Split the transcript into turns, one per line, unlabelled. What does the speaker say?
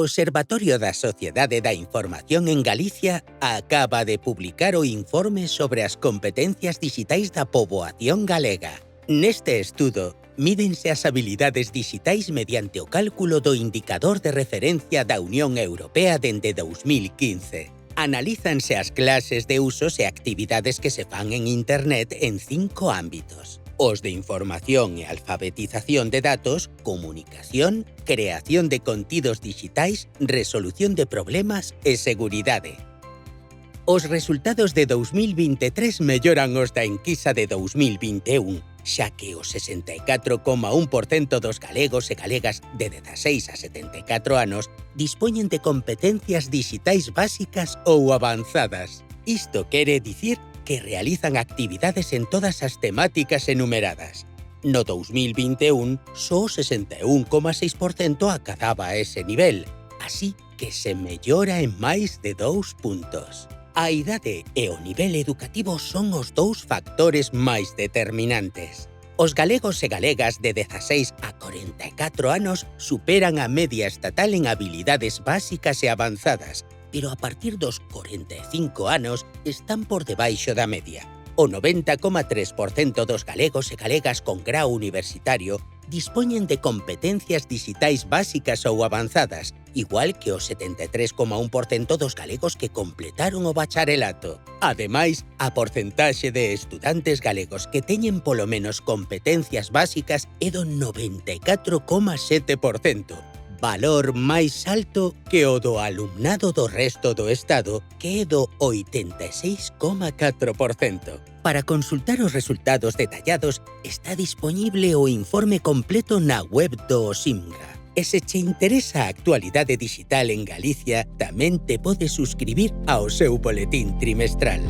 Observatorio da Sociedade da Información en Galicia acaba de publicar o informe sobre as competencias dixitais da poboación galega. Neste estudo, mídense as habilidades dixitais mediante o cálculo do indicador de referencia da Unión Europea dende 2015. Analízanse as clases de usos e actividades que se fan en Internet en 5 ámbitos: os de información e alfabetización de datos, comunicación, creación de contidos dixitais, resolución de problemas e seguridade. Os resultados de 2023 melloran os da enquisa de 2021, xa que o 64,1% dos galegos e galegas de 16 a 74 anos dispoñen de competencias dixitais básicas ou avanzadas. Isto quere dicir que realizan actividades en todas as temáticas enumeradas. No 2021, só o 61,6% acadaba ese nivel, así que se mellora en máis de 2 puntos. A idade e o nivel educativo son os 2 factores máis determinantes. Os galegos e galegas de 16 a 44 anos superan a media estatal en habilidades básicas e avanzadas, pero a partir dos 45 anos están por debaixo da media. O 90,3% dos galegos e galegas con grau universitario dispoñen de competencias dixitais básicas ou avanzadas, igual que o 73,1% dos galegos que completaron o bacharelato. Ademais, a porcentaxe de estudantes galegos que teñen polo menos competencias básicas é do 94,7%. Valor máis alto que o do alumnado do resto do Estado, que é do 86,4%. Para consultar os resultados detallados, está dispoñible o informe completo na web do OSIMGA. E se che interesa a actualidade dixital en Galicia, tamén te podes suscribir ao seu boletín trimestral.